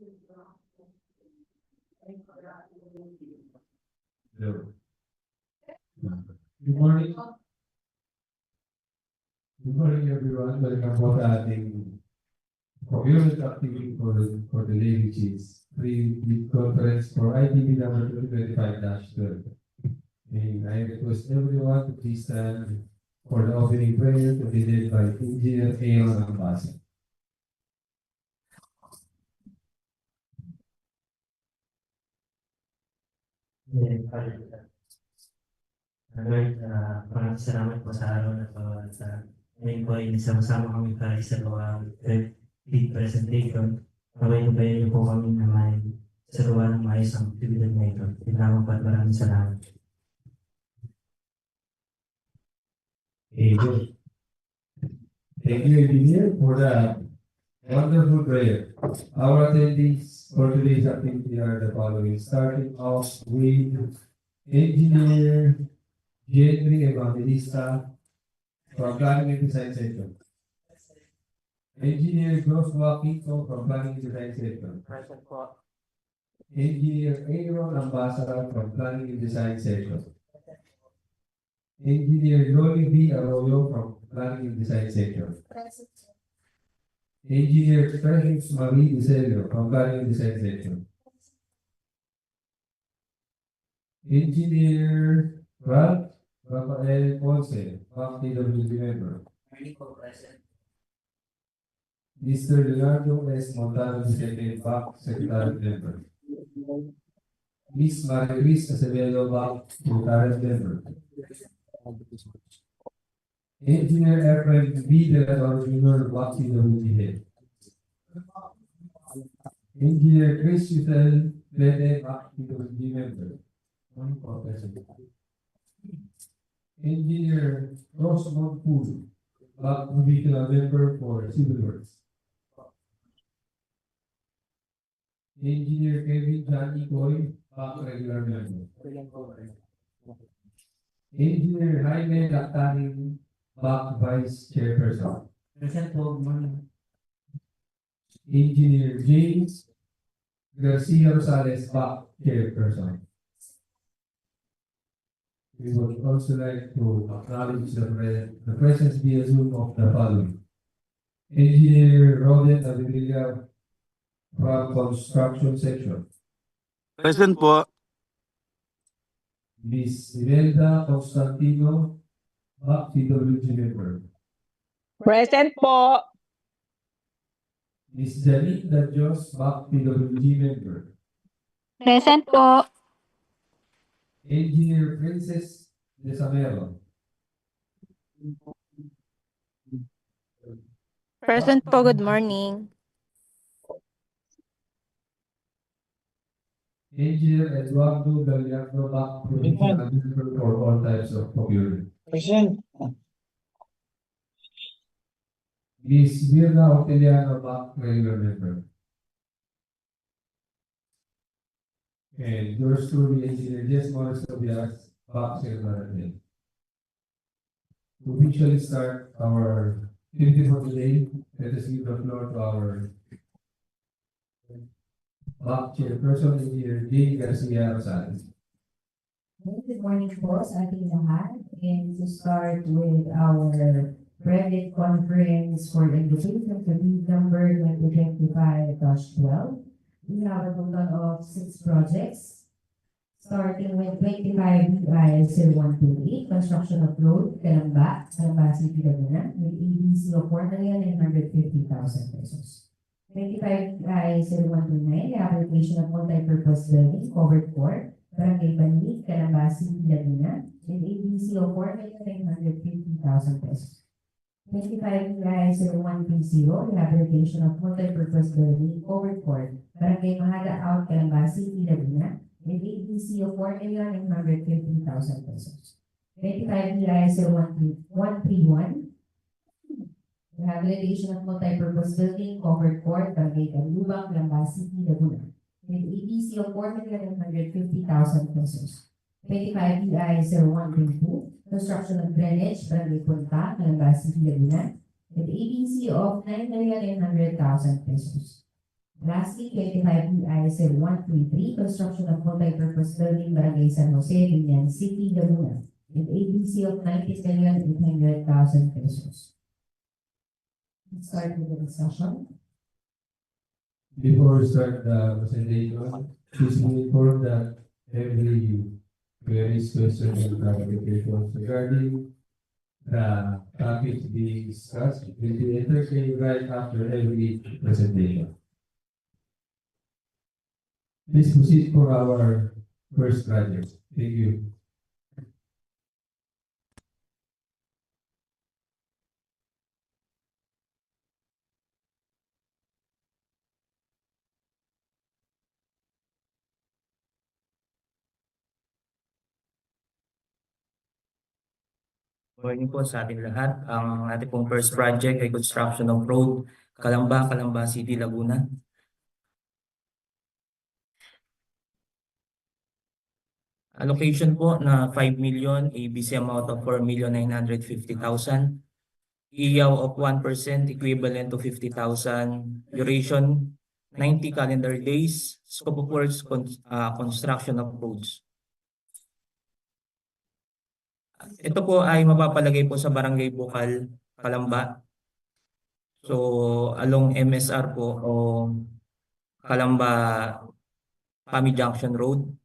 Hello. Good morning. Good morning, everyone. Welcome po sa ating procurement activity for the day, which is pre-bid conference for ITB number 2025-12. And I request everyone to please stand for the opening prayer to be led by Engineer Aon Ambasa. Lord, maraming salamat po sa araw na ito at ngayon po ay sama-sama kami para isagawa ang big presentation. Ngayon po ay po kami na may isagawa ng maayos ang activity na ito. Tinawag po at maraming salamat. Amen. Thank you, Engineer, for the wonderful prayer. Our attendees for today's activity are the following. Starting off with Engineer Henry Evangelista from Planning and Design Section. Engineer Joshua Quito from Planning and Design Section. Present po. Engineer Aaron Ambassador from Planning and Design Section. Engineer Loli B. Arroyo from Planning and Design Section. Engineer Precious Marie Iselio from Planning and Design Section. Engineer Ralph Rafael Ponce, DPWH member. Mr. Leonardo S. Montano, Secretary, Secretary member. Ms. Marie-Luis Acevedo, Secretary member. Engineer Efrain B. De La Torre Jr., DPWH head. Engineer Chris Yutel, Lede, DPWH member. Engineer Rosemont Pool, Vehicular member for Civil Works. Engineer Kevin Johnny Coy, regular member. Engineer Jaime Lactanin, Vice Chairperson. Present po. Engineer James Garcia Rosales, Chairperson. We would also like to acknowledge the presence via Zoom of the following. Engineer Roden Avenilla from Construction Section. Present po. Ms. Imelda Constantino, PWG member. Present po. Ms. Janine Dajos, PWG member. Present po. Engineer Princess Desamero. Present po. Good morning. Engineer Eduardo Gallardo, member for all types of procurement. Present. Ms. Mirna Orteliano, regular member. And yours truly, Engineer Jess Morris Tobias, secretary. To officially start our activity for today, let us give the floor to our chairperson, Engineer J. Garcia Rosales. Good morning po sa ating lahat. And to start with our credit conference for invitation to bid number 2025-12. We have a total of 6 projects, starting with 25 BI-0128, construction of road, Calamba, City, Laguna, with ABC of 4,950,000 pesos. 25 BI-0129, rehabilitation of multi-purpose building, covered court, Barangay Banlic, Calamba, City, Laguna, with ABC of 4,950,000 pesos. 25 BI-0130, rehabilitation of multi-purpose building, covered court, Barangay Majada-out, Calamba, City, Laguna, with ABC of 4,950,000 pesos. 25 BI-0131, rehabilitation of multi-purpose building, covered court, Barangay Canlubang, Calamba, City, Laguna, with ABC of 4,950,000 pesos. 25 BI-0122, construction of drainage, Barangay Punta, Calamba, City, Laguna, with ABC of 9,900,000 pesos. Lastly, 25 ISL 133, construction of multi-purpose building, Barangay San Jose, Binan City, Laguna, with ABC of 90,800,000 pesos. Let's start with the discussion. Before we start the presentation, please be informed that every queries, questions, and clarifications regarding the topics being discussed will be entertained right after every presentation. Please proceed for our first project. Thank you. Morning po sa ating lahat. Ang ating pong first project ay construction of road Calamba, Calamba City, Laguna. Allocation po na 5 million, ABC amount of 4,950,000. EO of 1% equivalent to 50,000. Duration 90 calendar days. Scope of works construction of roads. Ito po ay mapapalagay po sa Barangay Bukal, Calamba. So, along MSR po o Calamba Pami Junction Road.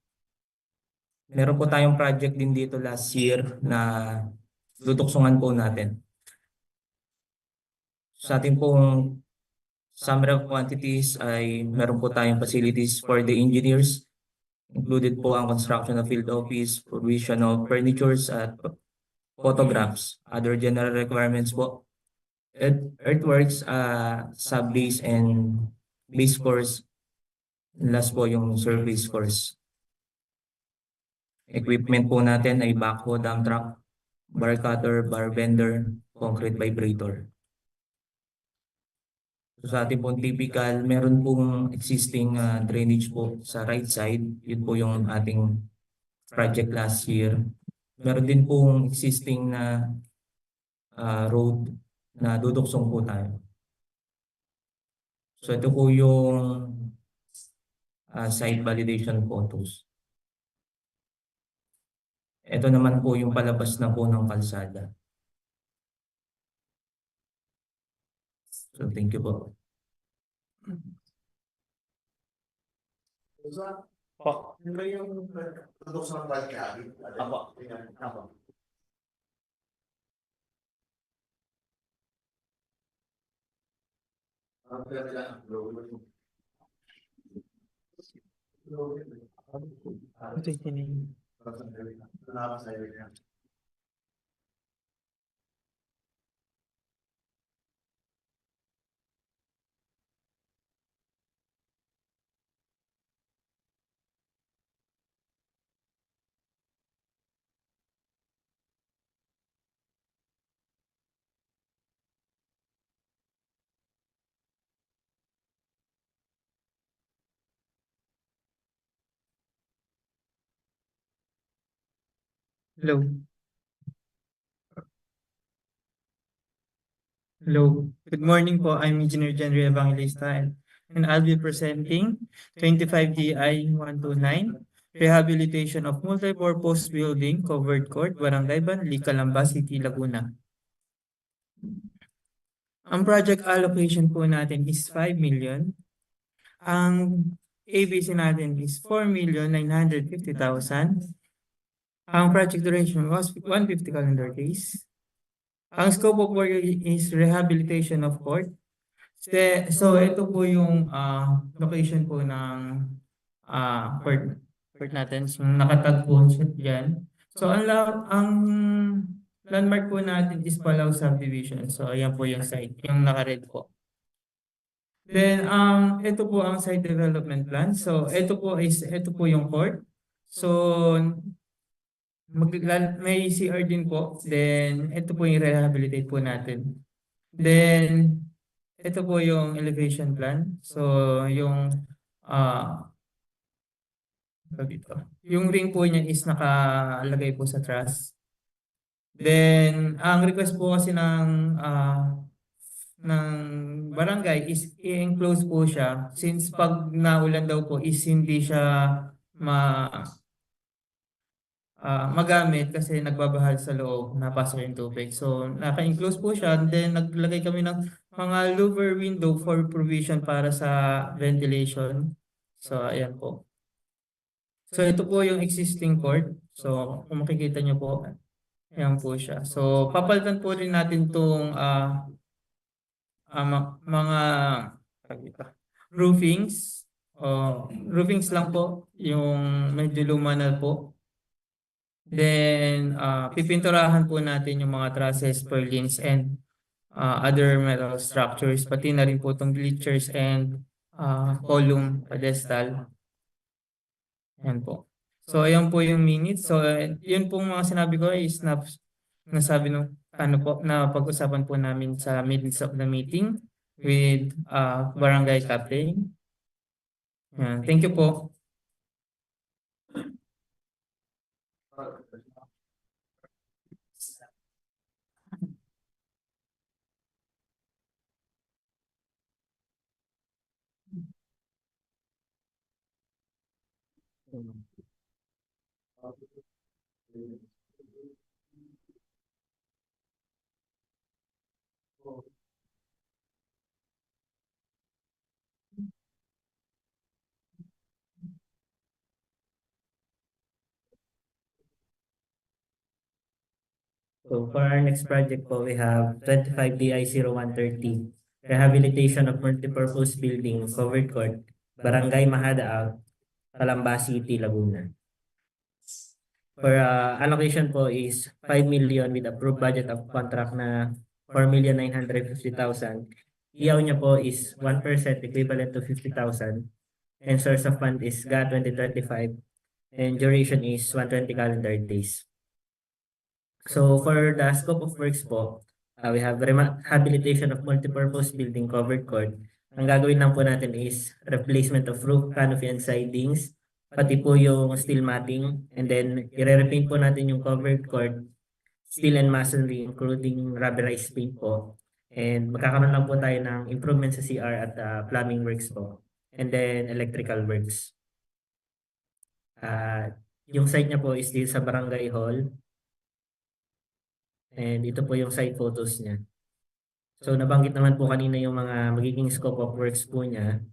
Meron po tayong project din dito last year na tutoksungan po natin. Sa ating pong summary of quantities ay meron po tayong facilities for the engineers. Included po ang construction of field office, provision of furnitures at photographs. Other general requirements po. Earthworks, sub-base and base course. Last po yung service course. Equipment po natin ay backhoe, dump truck, bar cutter, bar bender, concrete vibrator. So, sa ating pong typical, meron pong existing drainage po sa right side. Yun po yung ating project last year. Meron din pong existing na road na duduksong po tayo. So ito po yung site validation photos. Ito naman po yung palabas na po ng kalsada. So thank you po. Po. Ano yung product sa Barangay? Apo. Apo. Ito yung tinig. Hello. Hello. Good morning po. I'm Engineer January Evangelista and I'll be presenting 25 DI 129 Rehabilitation of Multipurpose Building Covered Court, Barangay Banlic, Calamba City, Laguna. Ang project allocation po natin is 5 million. Ang ABC natin is 4,950,000. Ang project duration was 150 calendar days. Ang scope of work is rehabilitation of court. So ito po yung location po ng court natin. So nakatag po siya dyan. So ang landmark po natin is Palau Subdivision. So ayan po yung site, yung naka-red po. Then ito po ang site development plan. So ito po yung court. So may CR din po. Then ito po yung rehabilitate po natin. Then ito po yung elevation plan. So yung yung ring po niya is nakalagay po sa truss. Then ang request po kasi ng ng barangay is i-enclose po siya since pag naulan daw po is hindi siya ma magamit kasi nagbabahal sa loob, napasok yung tubig. So, naka-enclose po siya and then naglagay kami ng mga louver window for provision para sa ventilation. So, ayan po. So, ito po yung existing court. So, kung makikita nyo po, ayan po siya. So, papalitan po rin natin itong mga roofings. Roofings lang po, yung medyo luma na po. Then, pipinturahan po natin yung mga trusses, purlins, and other metal structures, pati na rin po itong bleachers and column pedestal. Yan po. So, ayan po yung minutes. So, yun pong mga sinabi ko is nasabi nung na pag-usapan po namin sa minutes of the meeting with barangay captain. Yan. Thank you po. So for our next project po, we have 25 DI-0130, Rehabilitation of Multipurpose Building, Covered Court, Barangay Majada-out, Calamba City, Laguna. For allocation po is 5 million with approved budget of contract na 4,950,000. DEO niya po is 1% equivalent to 50,000. And source of fund is GA 2025. And duration is 120 calendar days. So for the scope of works po, we have rehabilitation of multipurpose building covered court. Ang gagawin lang po natin is replacement of roof, canopy, and sidings, pati po yung steel matting, and then i-repaint po natin yung covered court, steel and masonry, including rubberized paint po. And magkakaroon lang po tayo ng improvement sa CR at plumbing works po, and then electrical works. Yung site niya po is dito sa Barangay Hall. And ito po yung site photos niya. So nabanggit naman po kanina yung mga magiging scope of works po niya.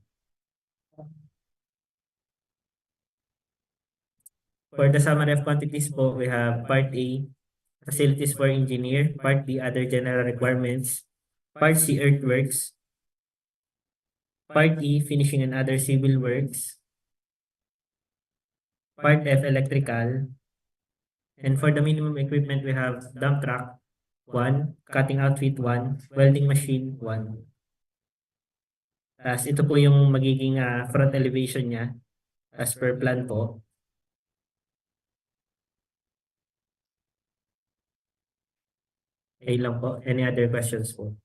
For the summary of quantities po, we have Part A, facilities for engineer. Part B, other general requirements. Part C, earthworks. Part E, finishing and other civil works. Part F, electrical. And for the minimum equipment, we have dump truck, 1, cutting outfit 1, welding machine 1. Tapos ito po yung magiging front elevation niya as per plan po. Okay lang po. Any other questions po?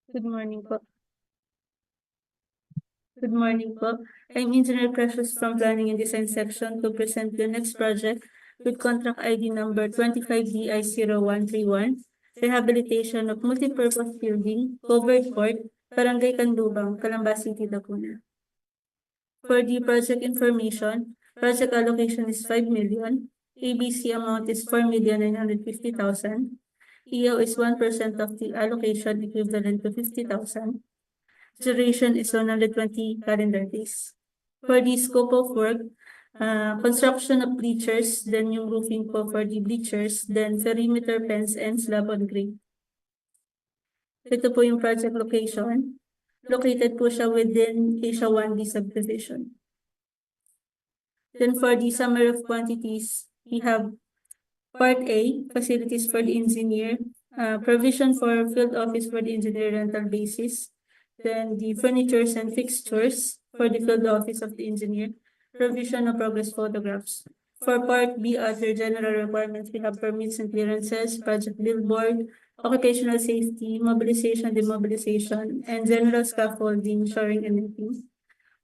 Good morning po. Good morning po. I'm Engineer Precious from Planning and Design Section to present the next project with contract ID number 25DI-0131, Rehabilitation of Multipurpose Building, Covered Court, Barangay Canlubang, Calamba City, Laguna. For the project information, project allocation is 5 million, ABC amount is 4,950,000, EO is 1% of the allocation equivalent to 50,000. Duration is 120 calendar days. For the scope of work, construction of bleachers, then yung roofing po for the bleachers, then perimeter fence and slab on grade. Ito po yung project location. Located po siya within Asia 1D subdivision. Then for the summary of quantities, we have Part A, facilities for the engineer, provision for field office for the engineer rental basis. Then the furnitures and fixtures for the field office of the engineer, provision of progress photographs. For Part B, other general requirements, we have permits and clearances, project billboard, occupational safety, mobilization, demobilization, and general scaffolding, shoring, and netting.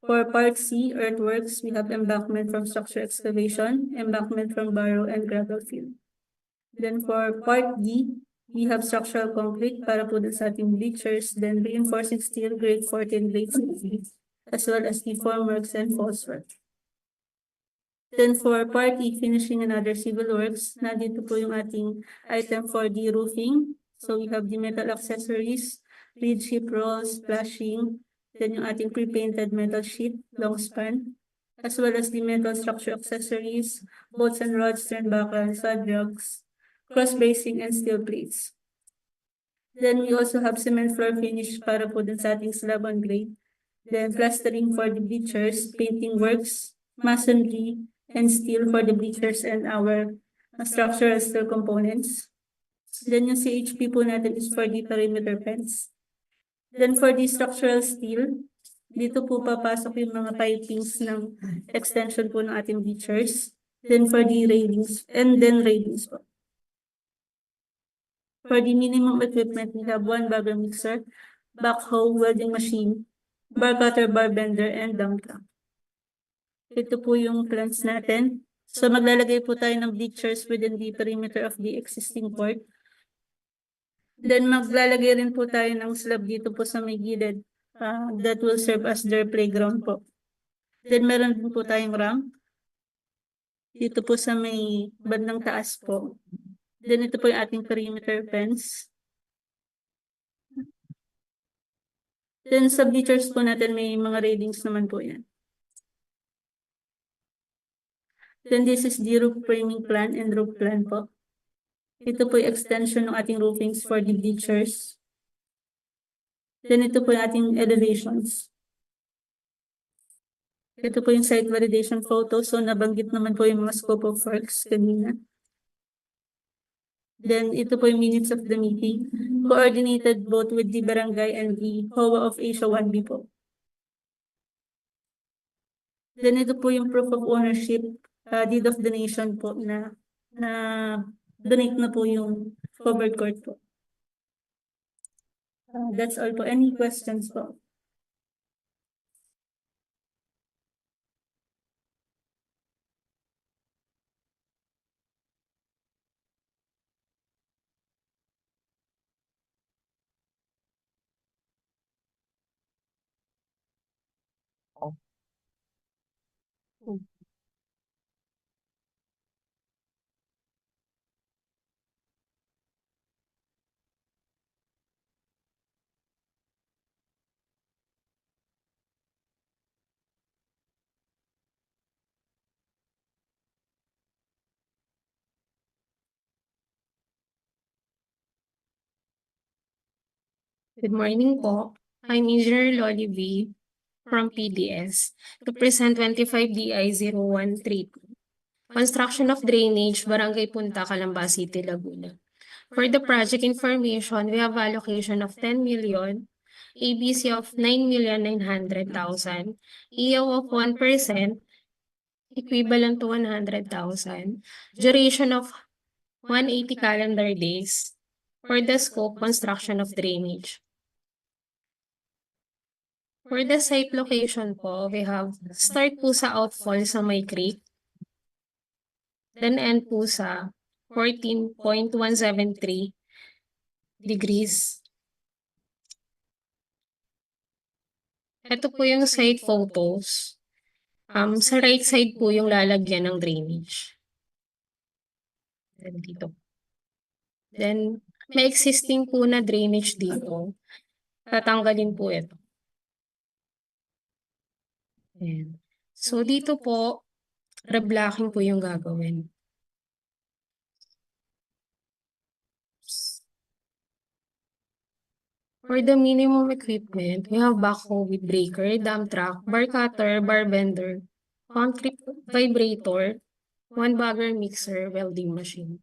For Part C, earthworks, we have embankment from structure excavation, embankment from barrow, and gravel field. Then for Part D, we have structural concrete para po dun sa ating bleachers, then reinforcing steel, grade 14, grade 16, as well as the formworks and false work. Then for Part E, finishing and other civil works, nandito po yung ating item for the roofing. So we have the metal accessories, reed sheet rolls, flashing, then yung ating pre-painted metal sheet, long span, as well as the metal structure accessories, bolts and rods, turnbuckle, stud rugs, cross bracing, and steel plates. Then we also have cement floor finish para po dun sa ating slab on grade. Then plastering for the bleachers, painting works, masonry, and steel for the bleachers and our structural steel components. Then yung CHP po natin is for the perimeter fence. Then for the structural steel, dito po papasok yung mga pipings ng extension po ng ating bleachers. Then for the railings, and then railings po. For the minimum equipment, we have one bagger mixer, backhoe, welding machine, bar cutter, bar bender, and dump truck. Ito po yung plans natin. So maglalagay po tayo ng bleachers within the perimeter of the existing court. Then maglalagay rin po tayo ng slab dito po sa may gilid that will serve as their playground po. Then meron din po tayong ramp dito po sa may bandang taas po. Then ito po yung ating perimeter fence. Then sa bleachers po natin may mga railings naman po yan. Then this is the roof framing plan and roof plan po. Ito po yung extension ng ating roofings for the bleachers. Then ito po yung ating elevations. Ito po yung site validation photo. So nabanggit naman po yung mga scope of works kanina. Then ito po yung minutes of the meeting. Coordinated both with the Barangay and the HOA of Asia 1B po. Then ito po yung proof of ownership, deed of donation po na donate na po yung covered court po. That's all po. Any questions po? Good morning po. I'm Engineer Lolly V. from PDS to present 25 DI 0132. Construction of drainage, Barangay Punta, Calamba City, Laguna. For the project information, we have allocation of 10 million, ABC of 9,900,000, EO of 1%, equivalent to 100,000, duration of 180 calendar days. For the scope, construction of drainage. For the site location po, we have start po sa outfall sa May Creek, then end po sa 14.173 degrees. Ito po yung site photos. Sa right side po yung lalagyan ng drainage. Then dito. Then may existing po na drainage dito. Tatanggalin po ito. Ayan. So dito po, reblocking po yung gagawin. For the minimum equipment, we have backhoe with breaker, dump truck, bar cutter, bar bender, concrete vibrator, 1 bagger mixer welding machine.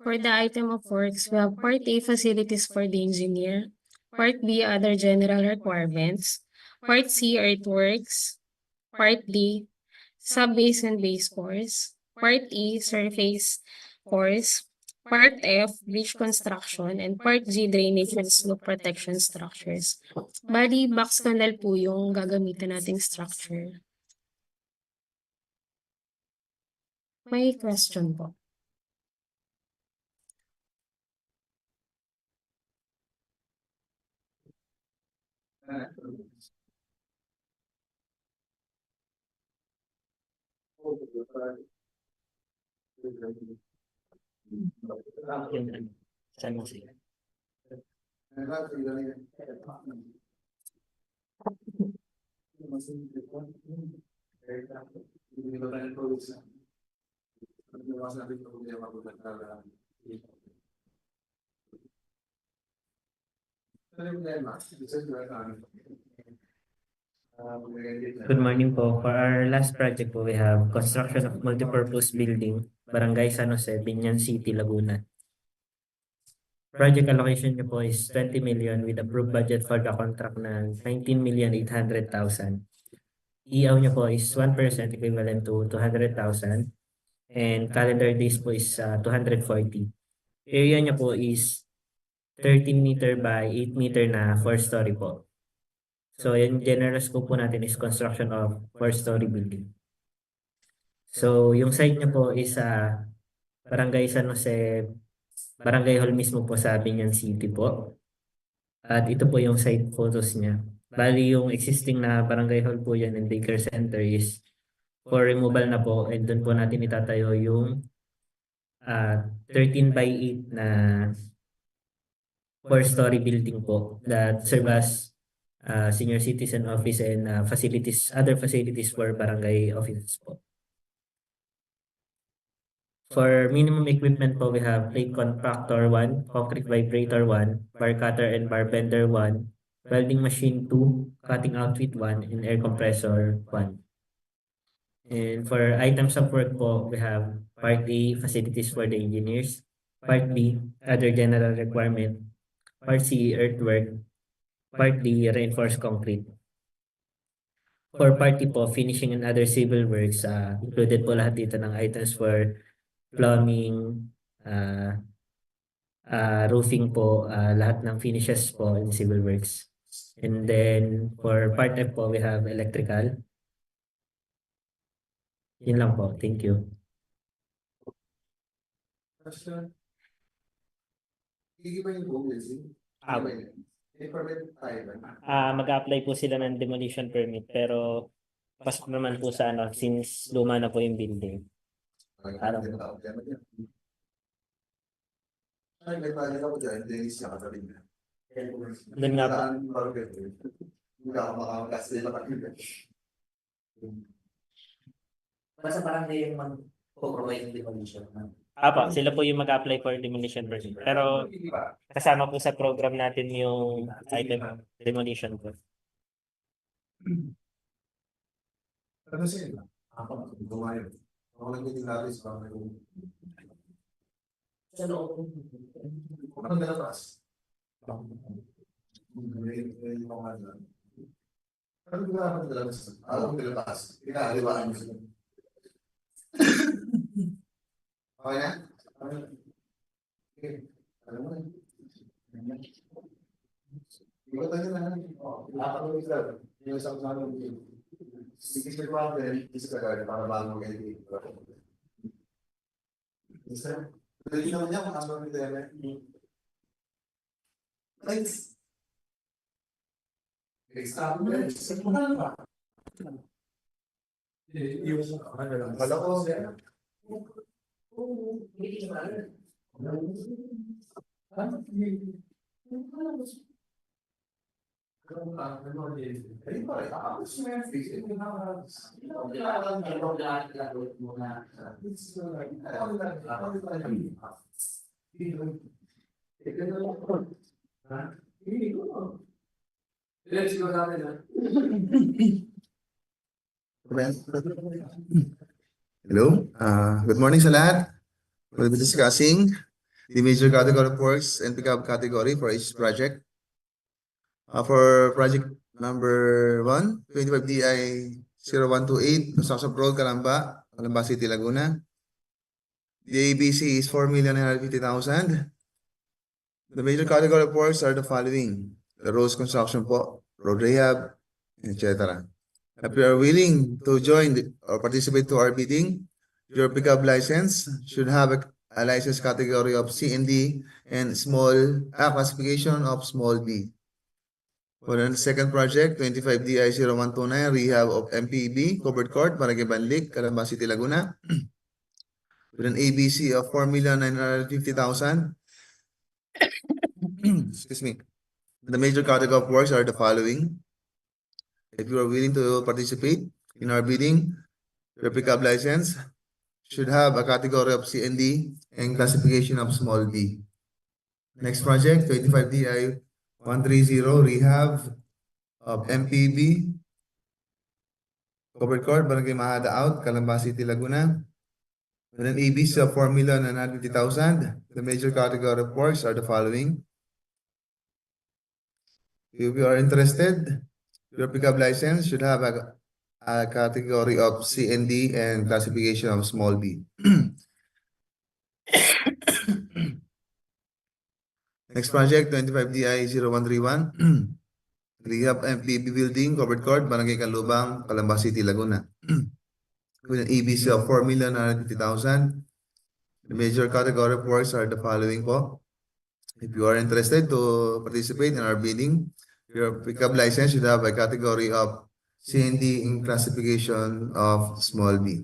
For the item of works, we have Part A, facilities for the engineer. Part B, other general requirements. Part C, earthworks. Part D, sub-base and base course. Part E, surface course. Part F, bridge construction. And Part G, drainage and slope protection structures. Bali, box canal po yung gagamitin nating structure. May question po. Saan mo sila? Good morning po. For our last project po, we have construction of multipurpose building, Barangay San Jose, Binan City, Laguna. Project allocation niyo po is 20 million with approved budget for the contract na 19,800,000. EO niyo po is 1% equivalent to 200,000 and calendar days po is 240. Area niya po is 13 meter by 8 meter na 4-story po. So, yung general scope po natin is construction of 4-story building. So, yung site niya po is Barangay San Jose, Barangay Hall mismo po sa Binan City po. At ito po yung site photos niya. Bali, yung existing na Barangay Hall po yan and daycare center is for removal na po and doon po natin itatayo yung 13 by 8 na 4-story building po that serve as senior citizen office and facilities, other facilities for barangay offices po. For minimum equipment po, we have plate contractor 1, concrete vibrator 1, bar cutter and bar bender 1, welding machine 2, cutting outfit 1, and air compressor 1. And for items of work po, we have Part A, facilities for the engineers, Part B, other general requirement, Part C, earthwork, Part D, reinforced concrete. For Part E po, finishing and other civil works, included po lahat dito ng items for plumbing, roofing po, lahat ng finishes po in civil works. And then for Part F po, we have electrical. Yun lang po. Thank you. Mag-apply po sila ng demolition permit pero pasok naman po sa since luma na po yung building. Doon nga po. Basta parang yung mag-provide ng demolition. Apa, sila po yung mag-apply for demolition permit. Pero kasama po sa program natin yung item demolition po. Ano sila? Ako, gumayon. Ako lang yung tinalis para yung... Sa loob. Ano nalapas? Ano ginawa ko nalapas? Ako nalapas. Pinahaliwaan mo sila. Okay na? Okay. Alam mo na. Iba tayo na. Nakakawin sila. Yung isang sanong yung sige ko ako din, isa ka para bago kayo dito. Isa? Dali naman niya kung ano yung tema. Thanks. Thanks. Yung ano lang. Wala ko siya. Hello, good morning sa lahat. We'll be discussing the major category of works and pickup category for each project. For project number 1, 25 DI 0128, construction of road Calamba, Calamba City, Laguna. The ABC is 4,950,000. The major category of works are the following: the roads construction po, road rehab, etc. If you are willing to join or participate to our bidding, your pickup license should have a license category of C and D and classification of small b. For the second project, 25 DI 0129, rehab of MPB, covered court, Barangay Banlic, Calamba City, Laguna. With an ABC of 4,950,000. Excuse me. The major category of works are the following. If you are willing to participate in our bidding, your pickup license should have a category of C and D and classification of small b. Next project, 25 DI 130, rehab of MPB, covered court, Barangay Majada-out, Calamba City, Laguna. With an ABC of 4,950,000. The major category of works are the following. If you are interested, your pickup license should have a category of C and D and classification of small b. Next project, 25 DI 0131. Rehab MPB building, covered court, Barangay Canlubang, Calamba City, Laguna. With an ABC of 4,950,000. The major category of works are the following po. If you are interested to participate in our bidding, your pickup license should have a category of C and D in classification of small b.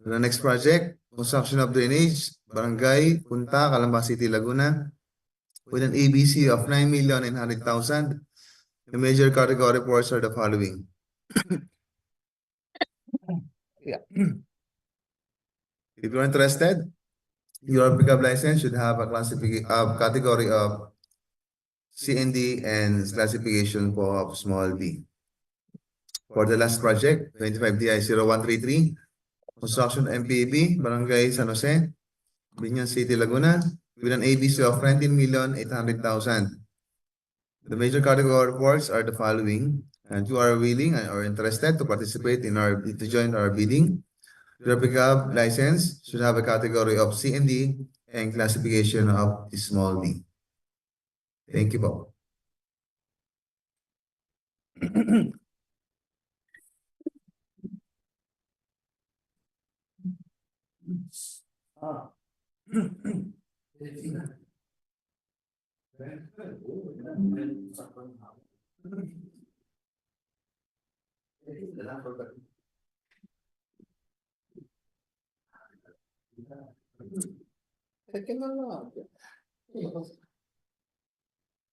The next project, construction of drainage, Barangay, Punta, Calamba City, Laguna. With an ABC of 9,900,000. The major category of works are the following. If you're interested, your pickup license should have a category of C and D and classification of small b. For the last project, 25 DI 0133, construction MPB, Barangay San Jose, Binan City, Laguna, with an ABC of 19,800,000. The major category of works are the following. And you are willing or interested to participate to join our bidding. Your pickup license should have a category of C and D and classification of small b. Thank you po.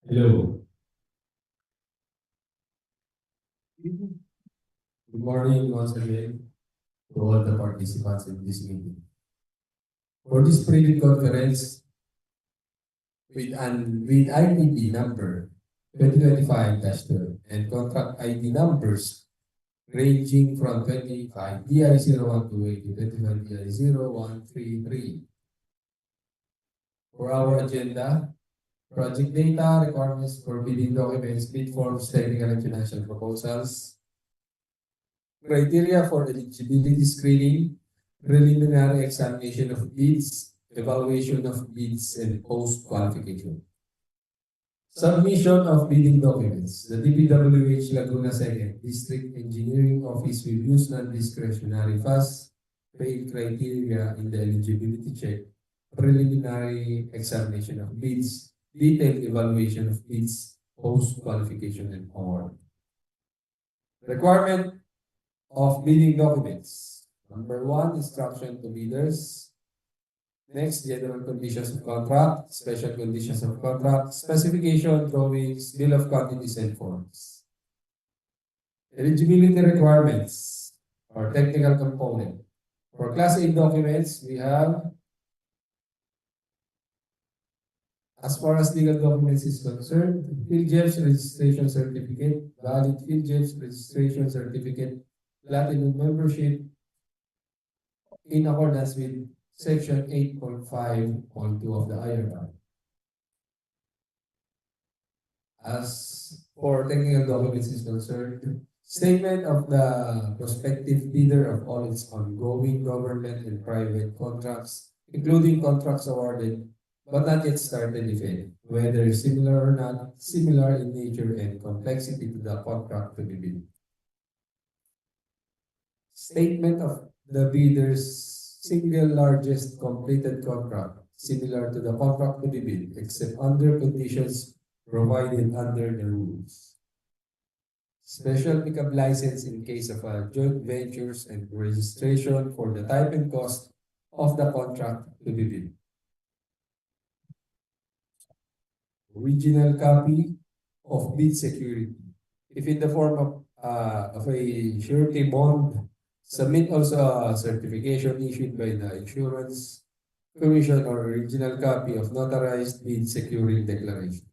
Hello. Good morning once again to all the participants in this meeting. For this pre-bid conference, with IPD number 2025-12 and contract ID numbers ranging from 25 DI 0128 to 25 DI 0133. For our agenda, project data, requirements for bidding documents, bid forms, technical and financial proposals, criteria for eligibility screening, preliminary examination of bids, evaluation of bids, and post-qualification. Submission of bidding documents. The DPWH Laguna 2nd District Engineering Office will use non-discretionary fast-fail criteria in the eligibility check, preliminary examination of bids, detailed evaluation of bids, post-qualification, and award. Requirement of bidding documents. Number 1, instruction to bidders. Next, general conditions of contract, special conditions of contract, specification, drawings, bill of quantities, and forms. Eligibility requirements or technical component. For Class A documents, we have As far as legal documents is concerned, PhilJEB's registration certificate, valid PhilJEB's registration certificate, platinum membership in accordance with Section 8.5.2 of the IRR. As for technical documents is concerned, statement of the prospective bidder of all its ongoing government and private contracts, including contracts awarded but not yet started, if any, whether similar or not, similar in nature and complexity to the contract to be bid. Statement of the bidder's single largest completed contract, similar to the contract to be bid, except under conditions provided under the rules. Special pickup license in case of joint ventures and registration for the type and cost of the contract to be bid. Original copy of bid security. If in the form of a surety bond, submit also a certification issued by the Insurance Commission or original copy of notarized bid security declaration.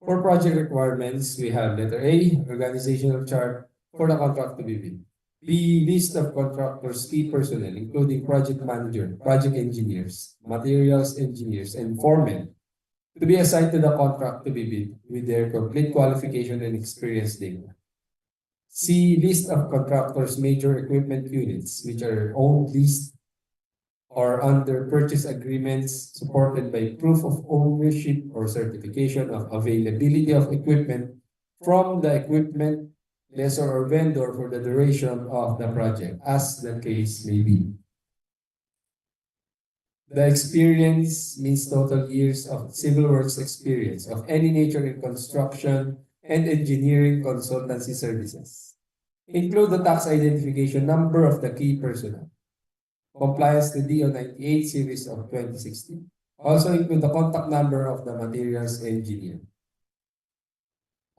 For project requirements, we have letter A, organizational chart for the contract to be bid. B, list of contractors, key personnel, including project manager, project engineers, materials engineers, and foremen, to be assigned to the contract to be bid with their complete qualification and experience data. C, list of contractors' major equipment units, which are owned, leased, or under purchase agreements supported by proof of ownership or certification of availability of equipment from the equipment lessor or vendor for the duration of the project, as the case may be. The experience means total years of civil works experience of any nature in construction and engineering consultancy services. Include the tax identification number of the key personnel. Compliance to DEO 98 series of 2016. Also include the contact number of the materials engineer.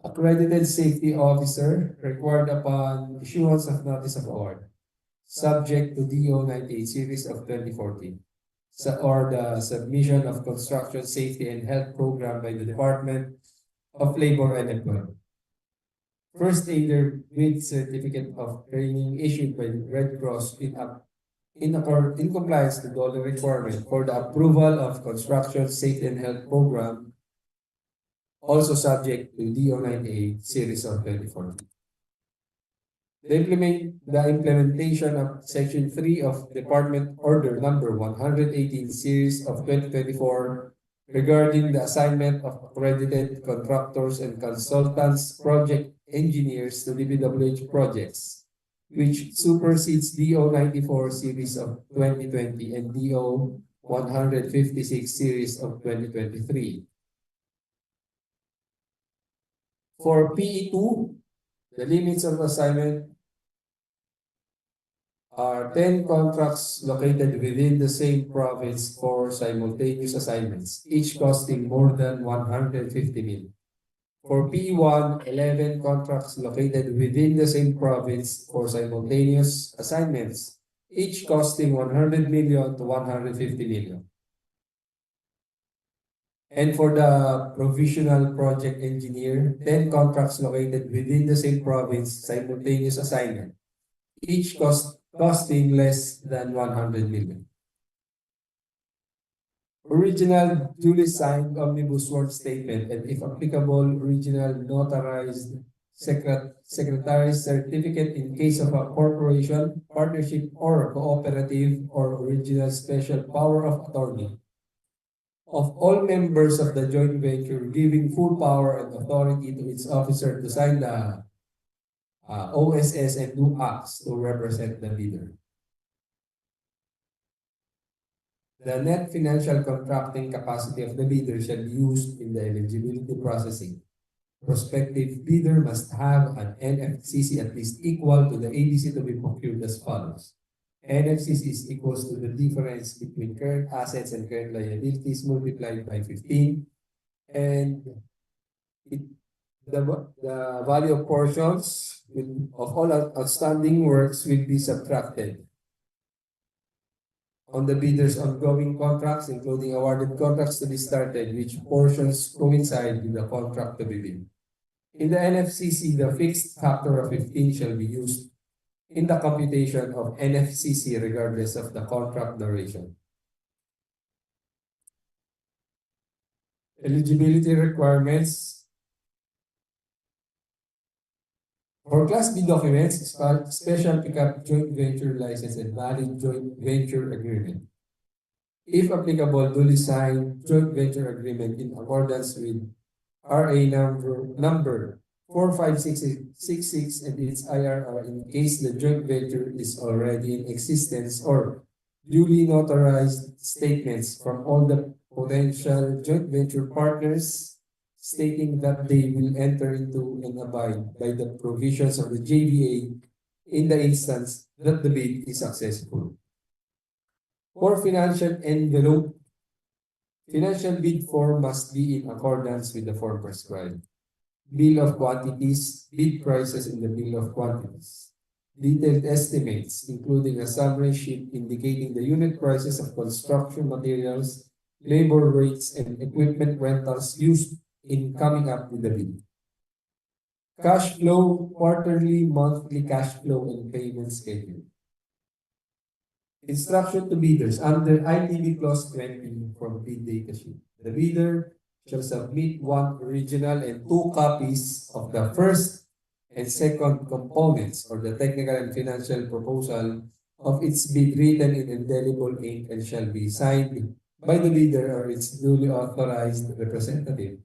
Accredited safety officer required upon issuance of notice of award, subject to DEO 98 series of 2014. Or the submission of construction safety and health program by the Department of Labor and Employment. First aider with certificate of training issued by the Red Cross in compliance to the requirement for the approval of construction safety and health program, also subject to DEO 98 series of 2014. The implementation of Section 3 of Department Order Number 118 Series of 2024 regarding the assignment of accredited contractors and consultants, project engineers to DPWH projects, which supersedes DEO 94 Series of 2020 and DEO 156 Series of 2023. For PE2, the limits of assignment are 10 contracts located within the same province for simultaneous assignments, each costing more than 150 million. For P1, 11 contracts located within the same province for simultaneous assignments, each costing 100 million to 150 million. And for the provisional project engineer, 10 contracts located within the same province, simultaneous assignment, each costing less than 100 million. Original duly signed omnibus word statement and, if applicable, original notarized secretary's certificate in case of a corporation, partnership, or cooperative, or original special power of attorney of all members of the joint venture, giving full power and authority to its officer to sign the OSS and do acts to represent the bidder. The net financial contracting capacity of the bidder shall be used in the eligibility processing. Prospective bidder must have an NFCC at least equal to the ADC to be procured as follows. NFCC is equals to the difference between current assets and current liabilities multiplied by 15, and the value of portions of all outstanding works will be subtracted on the bidder's ongoing contracts, including awarded contracts to be started, which portions coincide with the contract to be bid. In the NFCC, the fixed factor of 15 shall be used in the computation of NFCC regardless of the contract duration. Eligibility requirements. For Class B documents, special pickup joint venture license and valid joint venture agreement. If applicable, duly signed joint venture agreement in accordance with RA number 45666 and its IRR in case the joint venture is already in existence, or duly notarized statements from all the potential joint venture partners stating that they will enter into and abide by the provisions of the JVA in the instance that the bid is successful. For financial envelope, financial bid form must be in accordance with the form prescribed. Bill of quantities, bid prices in the bill of quantities. Detailed estimates, including a summary sheet indicating the unit prices of construction materials, labor rates, and equipment rentals used in coming up with the bid. Cash flow, quarterly, monthly cash flow, and payment schedule. Instruction to bidders under ITB Clause 20 from bid data sheet. The bidder shall submit one original and 2 copies of the first and second components or the technical and financial proposal of its bid written in indelible ink and shall be signed by the bidder or its duly authorized representative.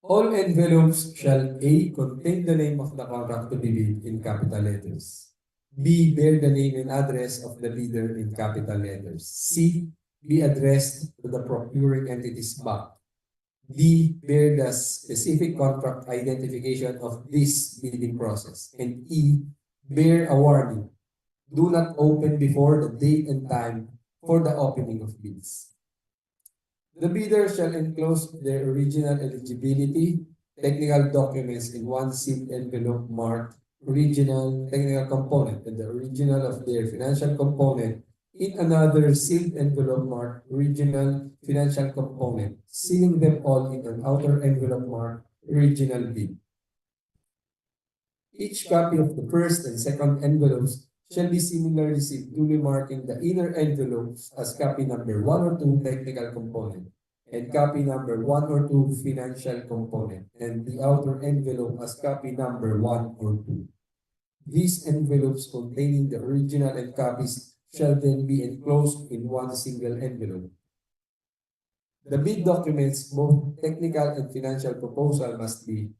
All envelopes shall A. contain the name of the contract to be bid in capital letters. B. bear the name and address of the bidder in capital letters. C. be addressed to the procuring entity's bank. D. bear the specific contract identification of this bidding process. And E. bear a warning. Do not open before the date and time for the opening of bids. The bidder shall enclose their original eligibility, technical documents in one sealed envelope marked original technical component and the original of their financial component in another sealed envelope marked original financial component, sealing them all in an outer envelope marked original bid. Each copy of the first and second envelopes shall be similarly sealed, duly marking the inner envelopes as copy number 1 or 2 technical component and copy number 1 or 2 financial component, and the outer envelope as copy number 1 or 2. These envelopes containing the original and copies shall then be enclosed in one single envelope. The bid documents, both technical and financial proposal, must be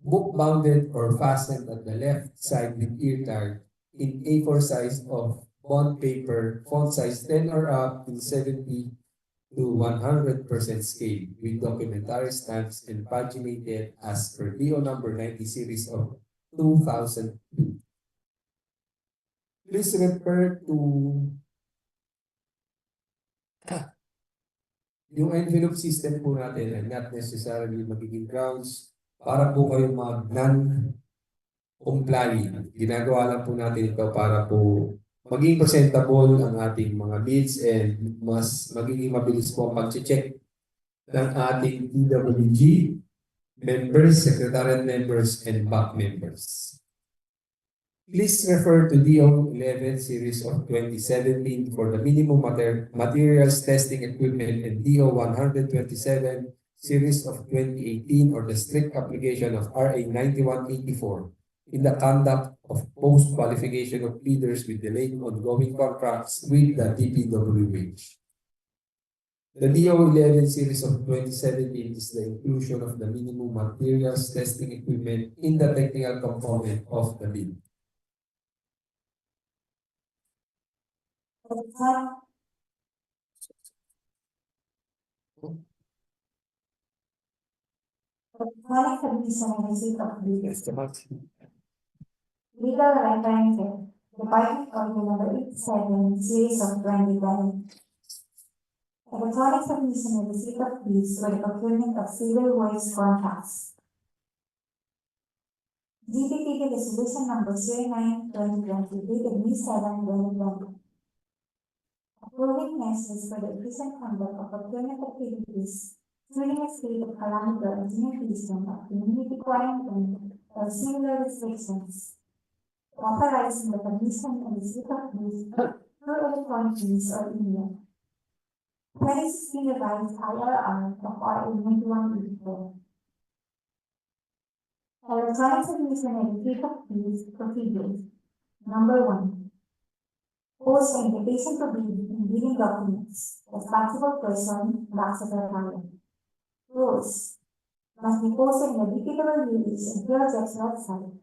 book-bounded or fastened at the left side with ear tag in A4 size of bond paper, font size 10 or up in 70 to 100% scale with documentary stamps and paginated as per DEO number 90 series of 2002. Please refer to yung envelope system po natin and not necessarily magiging grounds para po kayo mag-non-comply. Ginagawa lang po natin ito para po maging presentable ang ating mga bids and mas magiging mabilis po ang pag-check ng ating DPWH members, secretariat members, and back members. Please refer to DEO 11 series of 2017 for the minimum materials testing equipment and DEO 127 series of 2018 or the strict application of RA 9184 in the conduct of post-qualification of bidders with delayed ongoing contracts with the DPWH. The DEO 11 series of 2017 is the inclusion of the minimum materials testing equipment in the technical component of the bid. Legal references, Department of number 87, series of 2010. Electronic submission of receipt of fees for the procurement of civil works contracts. DPWH Resolution number 09/2020 dated May 7/2020. Approving measures for the efficient conduct of procurement activities during a state of calamity or implementation of community quarantine or similar restrictions. Authorizing the permission and receipt of goods through electronic means or email. 2016 revised IRR of RA 9184. Electronic submission and receipt of fees procedures. Number 1. Post the invitation to bid in bidding documents. Responsible person, Black Secretary. Rules. Must be posted in the DPWH and PLJ's website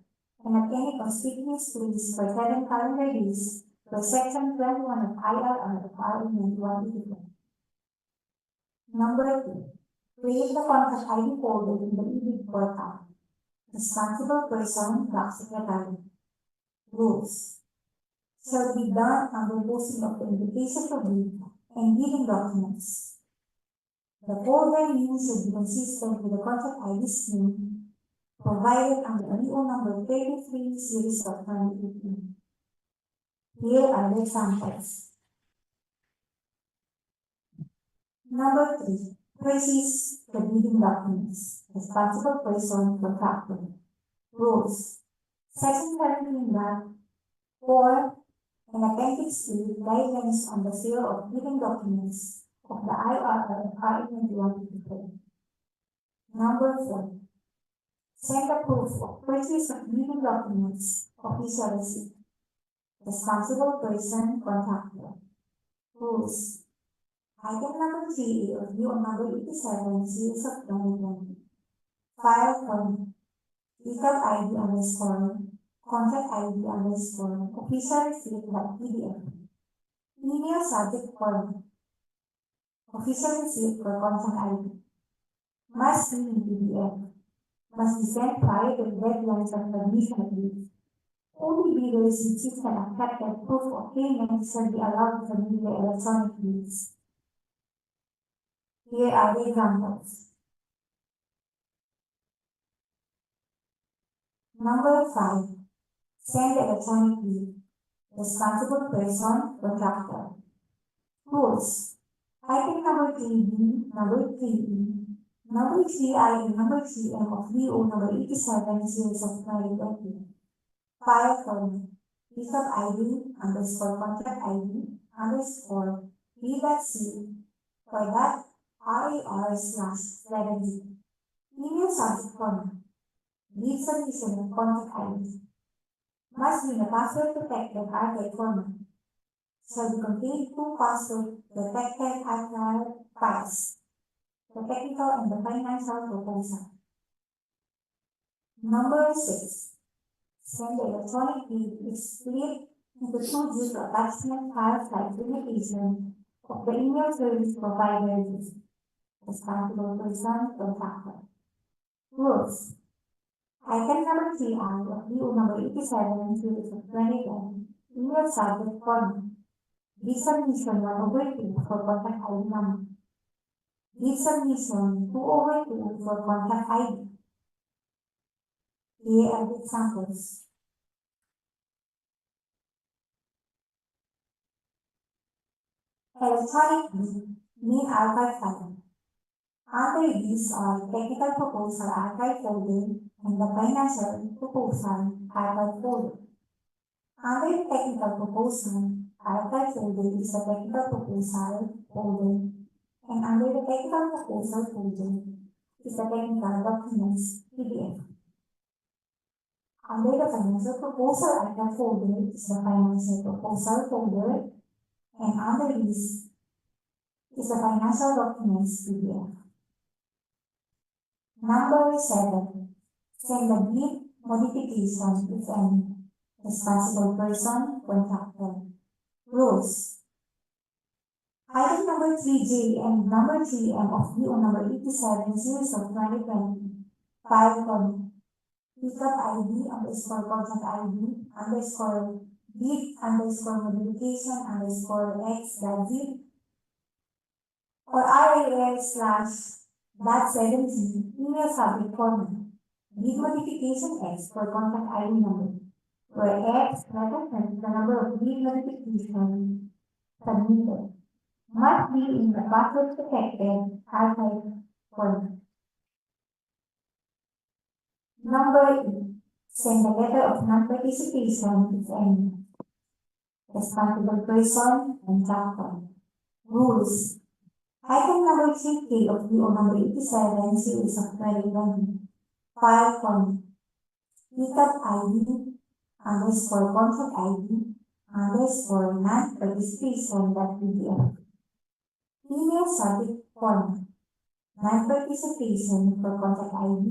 and at any conspicuous place for 7 calendar days per section 21 of IRR of RA 9184. Number 2. Create the contract ID folder in the e-bid portal. Responsible person, Black Secretary. Rules. Shall be done under posting of the invitation to bid and bidding documents. The folder name should be consistent with the contract ID scheme provided under DEO number 33 series of 2018. Here are the examples. Number 3. Purchase the bidding documents. Responsible person, contractor. Rules. Section 17.4 and Appendix 3 guidelines on the sale of bidding documents of the IRR of RA 9154. Number 4. Send a proof of purchase of bidding documents, official receipt. Responsible person, contractor. Rules. Item number 3A of DEO number 87 series of 2020. File from legal ID underscore contract ID underscore official receipt.pdf. Email subject form. Official receipt for contract ID. Must be in PDF. Must be sent prior to the deadlines of permission fees. Only bidders receive an accepted proof of payment shall be allowed to submit their electronic fees. Here are the examples. Number 5. Send electronic bill. Responsible person, contractor. Rules. Item number 3B, number 3E, number 3I, and number 3M of DEO number 87 series of 2020. File from piece of ID underscore contract ID underscore B.C for that RAR/70. Email subject form. Lead submission of contract ID. Must be in a password protected archive format. Shall contain 2 password protected archive files. The technical and the financial proposal. Number 6. Send the electronic bill is split into 2 due to attachment file type limitation of the email service provider. Responsible person, contractor. Rules. Item number 3I of DEO number 87 series of 2010. Email subject form. Bid submission 1/2 for contract ID number. Bid submission 2/2 for contract ID. Here are the examples. Electronic bid, main archive file. Under these are technical proposal archive folder and the financial proposal archive folder. Under the technical proposal archive folder is the technical proposal folder, and under the technical proposal folder is the technical documents PDF. Under the financial proposal archive folder is the financial proposal folder, and under this is the financial documents PDF. Number 7. Send the bid modification if any. Responsible person, contractor. Rules. Item number 3J and number 3M of DEO number 87 series of 2020. File from pickup ID underscore contract ID underscore bid underscore modification underscore x.zip or RAR/that 70 email subject format. Bid modification X for contract ID number, where X represents the number of bid modifications submitted, must be in the password protected archive format. Number E, send a letter of non-participation if any. Responsible person and chapter. Rules. Item number 3K of DO number 87, series of 2020. File format. Pickup ID, underscore contract ID, underscore non-participation.pdf. Email subject format. Non-participation for contract ID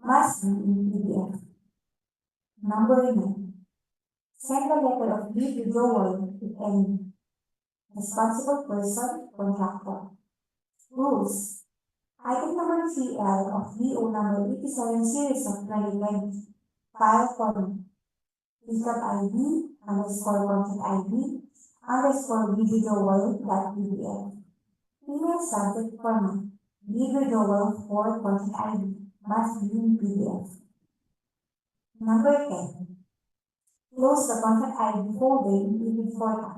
must be in PDF. Number 9. Send a letter of bid withdrawal if any. Responsible person, contractor. Rules. Item number 3L of DO number 87 series of 2020. File format. Pickup ID, underscore contract ID, underscore bid withdrawal.pdf. Email subject format. Bid withdrawal for contract ID must be in PDF. Number 10. Close the contract ID folder in bid format.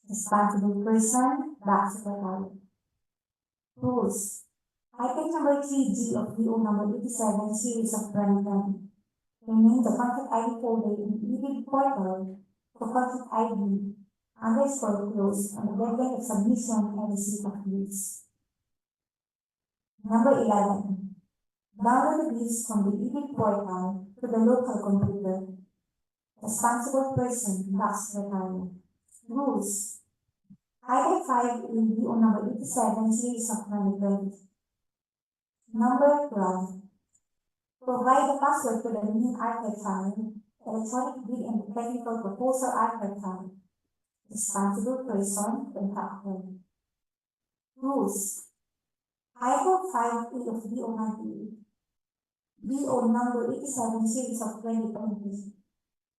Responsible person, back secretary. Rules. Item number 3G of DO number 87 series of 2020. Rename the contract ID folder in bid portal to contract ID underscore close on the deadline of submission and receipt of bids. Number 11. Download the bids from the bid portal to the local computer. Responsible person, back secretary. Rules. Item 5 in DO number 87 series of 2020. Number 12. Provide the password to the main archive file, electronic bid and technical proposal archive file. Responsible person, contractor. Rules. Item 5A of DO number 87 series of 2020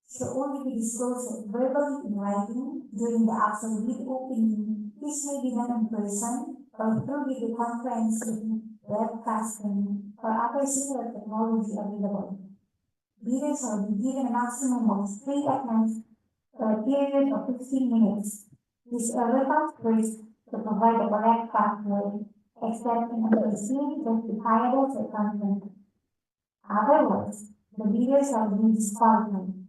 should only be disclosed verbally in writing during the actual bid opening, which may be done in person or through video conferencing, webcasting, or other similar technology available. Bidders shall be given a maximum of 3 attempts for a period of 15 minutes. This relevant first to provide the correct password, except in unforeseen justifiable circumstances. Otherwise, the bidder shall be disqualified.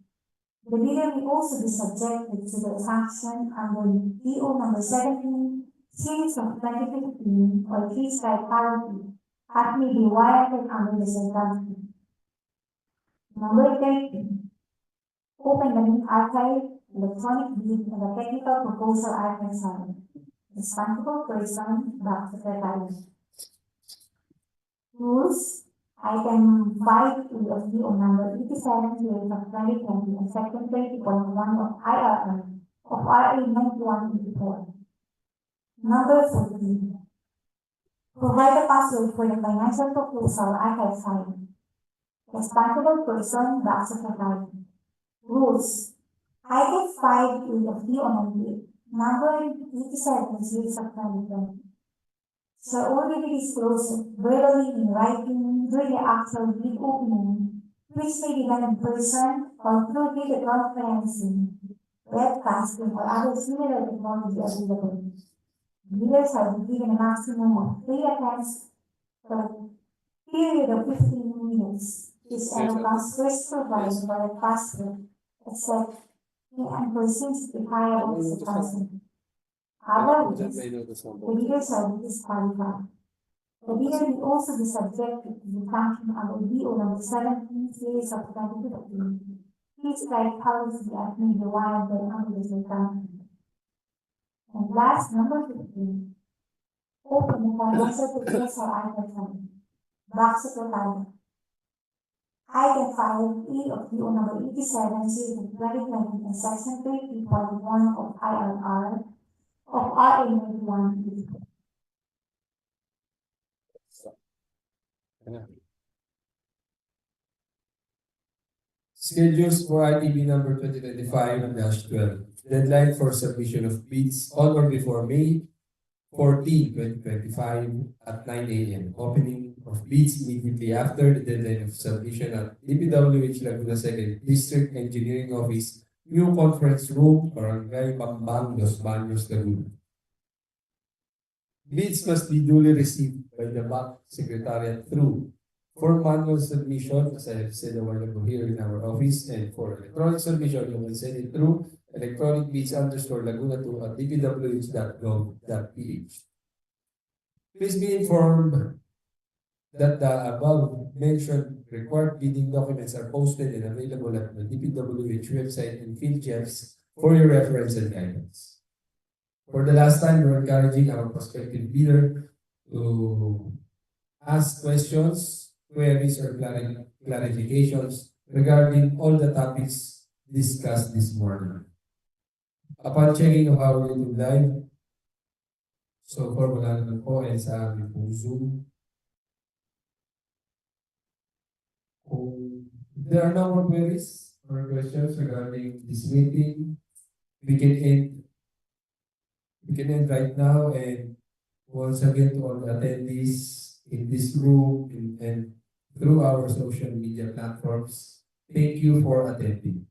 The bidder may also be subjected to the sanction under DO number 17, series of 2015, or 3-strike penalty, as may be warranted under the circumstances. Number 13. Open the main archive, electronic bid, and the technical proposal archive file. Responsible person, back secretary. Rules. Item 5 of DO number 87 series of 2020 and section 30.1 of IRR of RA 9184. Number 14. Provide a password for the financial proposal archive file. Responsible person, back secretary. Rules. Item 5A of DO number 87 series of 2020 shall only be disclosed verbally in writing during the actual bid opening, which may be done in person or through video conferencing, webcasting, or other similar technology available. Bidders shall be given a maximum of 3 attempts for a period of 15 minutes. This allows first provide for a password, except in unforeseen justifiable circumstances. Otherwise, the bidder shall be disqualified. The bidder may also be subjected to the sanction under DO number 17 series of 2015. Please write policy as may be warranted under the circumstances. And last, number 15. Open the financial proposal archive file. Back secretary. Item 5A of DO number 87 series of 2020 and section 30.1 of IRR of RA 91. Schedules for ITB number 2025-12. Deadline for submission of bids on or before May 14/2025 at 9 a.m. Opening of bids immediately after the deadline of submission at DPWH Laguna 2nd District Engineering Office, New Conference Room, Barangay Bambang, Los Baños, Laguna. Bids must be duly received by the back secretariat through for manual submission, as I have said a while ago here in our office, and for electronic submission, you will send it through electronic bids_laguna2@dpwh.gov.ph. Please be informed that the above mentioned required bidding documents are posted and available at the DPWH website and field checks for your reference and guidance. For the last time, we're encouraging our prospective bidder to ask questions, queries, or clarifications regarding all the topics discussed this morning. Upon checking of our YouTube live, so far wala naman po and sa aming pong Zoom. Kung there are no more queries or questions regarding this meeting, we can end right now, and once again to all the attendees in this room and through our social media platforms, thank you for attending.